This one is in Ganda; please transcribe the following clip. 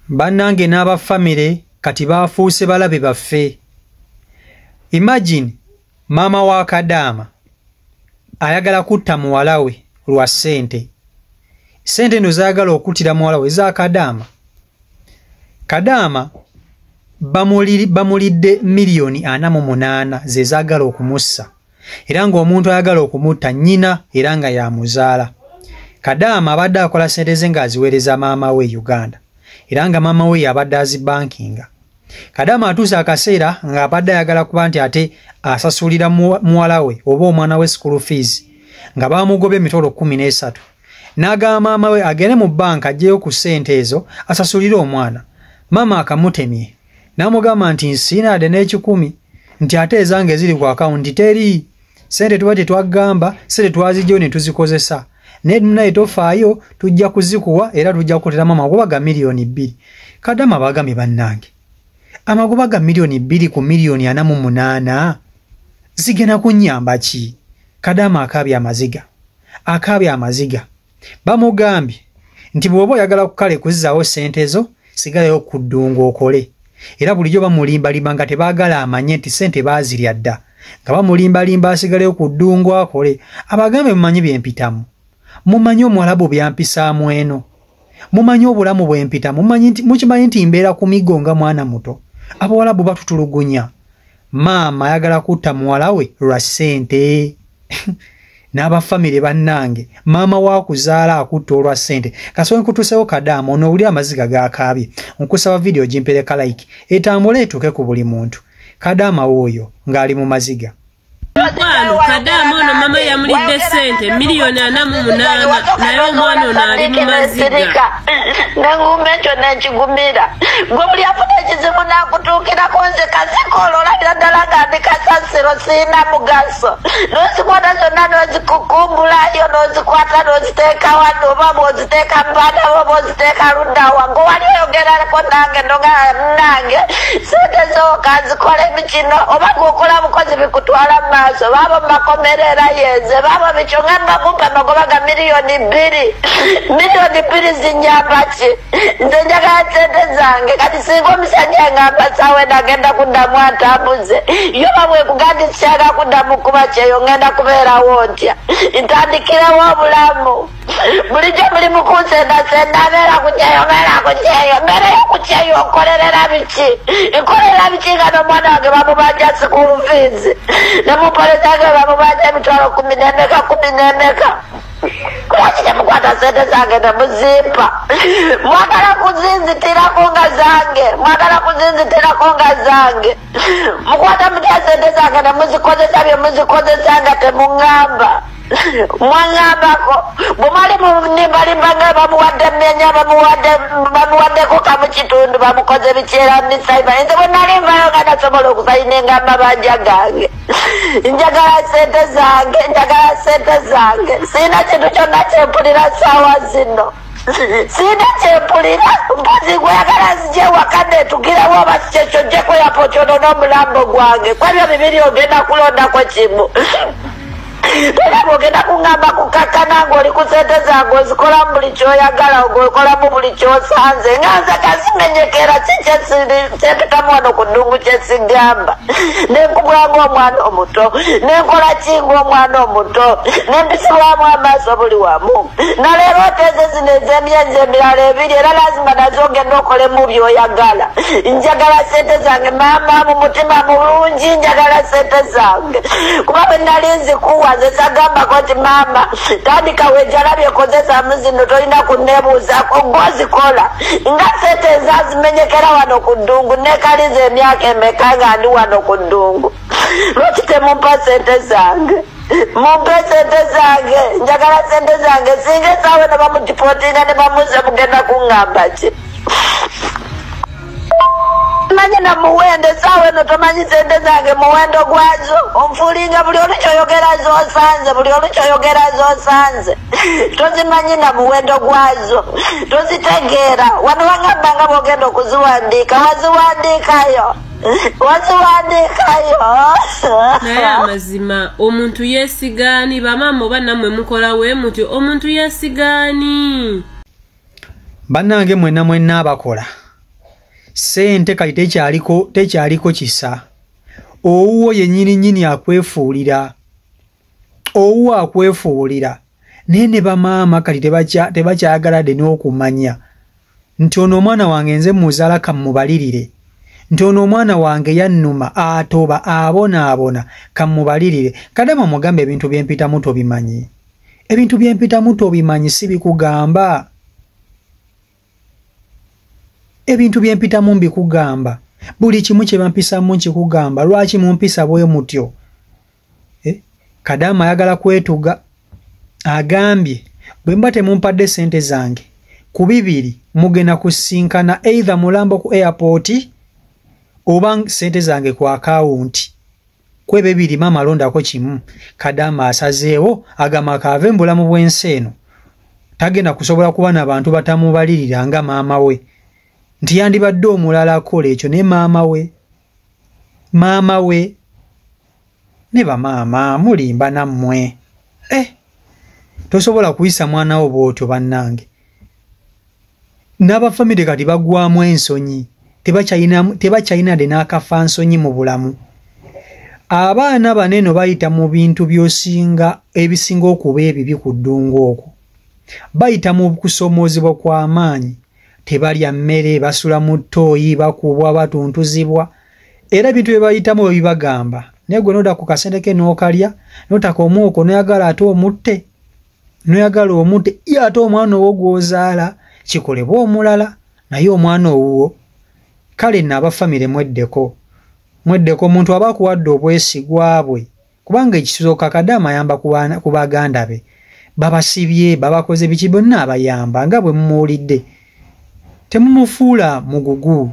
Bannange n'aba family kati baafuuse balabe baffe. Imagine mama wa Kadaama ayagala kutta muwala we lwa ssente. Ssente eno zaagala okuttira muwala we za Kadaama. Kadaama bamulidde miliyoni 48 ze zaagala okumussa. Era ng'omuntu ayagala okumutta nnyina era nga yamuzaala. Kadaama abadde akola ssente ze ng'aziweereza maama we Uganda. Era nga maama we yabadde azibankinga. Kadaama atuusa akaseera ng'abadde ayagala kuba nti ate asasulira muwala we oba omwana we school fees nga baamugobye emitolo 13. N'agamba maama we agende mu banka aggyeyo ku ssente ezo asasulire omwana. Maama akamutemye. N'amugamba nti nsiinaadde n'ekikumi nti ate ezange ziri ku akawunti teri. Ssente tuba tetwagamba, ssente twazijjayo ne tuzikozesa. Naye tofaayo tujja kuzikuwa era tujja kukolera mama amagoba ga miliyoni 2. Kadaama bagambye bannange. Amagoba ga miliyoni 2 ku miliyoni 48 zigenda kunnyamba ki? Kadaama akaabya amaziga. Bamugambye nti bw'oba oyagala kukale kuzizaawo ssente zo sigalayo ku ddungu okole. Era bulijjo bamulimbalimba nga tebaagala amanye nti ssente baazirya dda. Nga bamulimbalimba asigaleyo ku ddungu akole. Abagambe mumanyi byempitamu. Mumanyi Omwalabu byampisaamu eno. Mumanyi obulamu bwempitamu. Mukimanyi nti mbeera ku migo nga mwana muto. Abawalabu batutulugunya. Maama ayagala kutta muwala we lwa ssente. N'aba family bannange. Maama waakuzaala akutta olwa ssente. Kasooka nkutuusewo Kadaama onoowulira amaziga g'akaabye. Nkusaba video gimpereka like. Etambule etuuke ku buli muntu. Kadaama w'oyo ng'ali mu maziga. Kadaama ono mama yamulidde ssente miliyoni 48 naye omwana ono ali mu maziga. Nengumba ekyo nekigumira. Gwe buli afuna ekizibu n'akutuukirako nze kasikoolo olabira ddala nga ndi kasasiro sirina mugaso. N'ozikwata zonna n'ozikukumbulayo n'ozikwata n'oziteeka wano oba bw'oziteeka mu baana bo oba oziteeka ludda wa. Gwe wali oyogerako nange nange ssente zooka zikole bikino oba gweokola bukozi bikutwala mu maaso babo makomerera yenze babo bichonga bakumpa magoba ga miliyoni 2. Miliyoni 2 zinyamba ki? Nze njagala ssente zange kati singa omusajja ngamba sawe nagenda kuddamu atambuze yo bamwe kugandi kyaga kuddamu kuba kyeyo ngenda kubeerawo ntya ntandikirawo obulamu bulijjo buli mukunsendasenda beera kujeyo mbere yokujeyo nkolerera biki nkolera biki nga n'omwana wange bamubanja school fees nemupolezange bamubanja emitwalo 10 Kulaki mukwata ssente zange nemuzimpa mwagala kuzinzitirako nga zange mukwata mutya ssente zange nemuzikozesa bye muzikozesa nga temuŋŋamba mwangambako bumali munimbalimbange bamuwadde mmenya bamuwaddeko kamu kitundu bamukoze bikyera nisaiba nze bwe nalimbayo nga nasobola okusayina engamba banja gange njagala ssente zange sina kintu kyonna kyempulira saawa zino sina kyempulira mpozi gweyagala zijje waka netugirewo oba sikyekyo jje kweyapo kyono n'omulambo gwange kwebyo bibiri ogenda kulondako kimu ogenda kuŋŋamba kukakkana ng'oli ku ssente zange ozikola buli kyoyagala ogokolamu buli kyosanze nga nze kazimenyekera si kyempitamu wano ku ddungu kyesigamba nenkubwanga omwana omuto nenkola kinga omwana omuto nempisibwamu amaaso buli wamu naleero oteze zino ez'emyezi emirala 2 era lazima nazo ogenda okolemu byoyagala njagala ssente zange maama mu mutima mulungi njagala ssente zange kuba bwe nali nzikuwa nze sagambako nti maama tandika wejalabye kozesaamu zino tolina kunneebuuzako gwozikola nga ssente ezazimenyekera wano ku ddungu nekaliza emyaka emeka nga ndi wano ku ddungu lwaki temumpa ssente zange mumpe ssente zange njagala ssente zange singa esaawe ne bamudipotinga ne bamuze mugenda kuŋŋamba ki manyi na muwendo saawe no tomanyi ssente zange muwendo gwazo onfuulinga buli olukyoyogera z'osanze tozimanyi na muwendo gwazo tozitegeera wano wangambanga bwogenda okuziwandiika waziwandiikayo naye amazima omuntu yeesigaani bamaama oba nammwe mukola we mutyo omuntu yeesigaani bannange mwenna abakola sente kali tekyaliko kisa. Owuwo yennyini akwefuulira. Owuwo akwefuulira. Naye ne bamaama kali tebakyagaladde n'okumanya nti ono omwana wange nze muzaala kammubalirire, nti ono omwana wange yannuma atoba abonaabona kammubalirire. Kadama mugambe ebintu byempitamu tobimanyi. Ebintu byempitamu tobimanyi si bikugamba. Ebintu byempitamu mbikugamba. Buli kimu kye bampisamu nkikugamba. Lwaki mumpisa bwe mutyo? Kadama ayagala kwetuga. Agambye bwe mba temumpadde sente zange ku bibiri mugenda kusinkana either mulambo ku airport oba sente zange ku akawunti. Kwe bibiri mama alondako kimu. Kadama asazeewo agamba kaave mu bulamu bw'ensi eno tagenda kusobola kuba n'abantu batamubalirira nga maama we, nti yandibadde omulala akola ekyo ne maama we ne bamaama mulimba nammwe. Tosobola kuyisa mwana wo bw'otyo bannange. N'abafamire kati bagwamu ensonyi, tebakyayina de n'akafa nsonyi mu bulamu. Abaana baneno bayita mu bintu ebisinga okuba ebibi ku ddungu okwo. Bayita mu kusomoozebwa kw'amaanyi. Tebalya mmere, basula mu ttooyi, bakubwa, batuntuzibwa. Era ebintu bye bayitamu bibagamba. Naye gwe n'oda ku kasente ke n'okalya, n'otaka omwoko n'oyagala ate omutte. N'oyagala omutte, ate omwana owo gw'ozaala kikolebwa omulala, naye omwana owuwo. Kale nno abafamire mweddeko. Omuntu aba akuwadde obwesigwa bwe. Kubanga ekisooka Kadama ayamba ku baganda be. Babasibye, babakoze biki bonna abayamba nga bwe mumuwulidde. Temumufuula mugugu.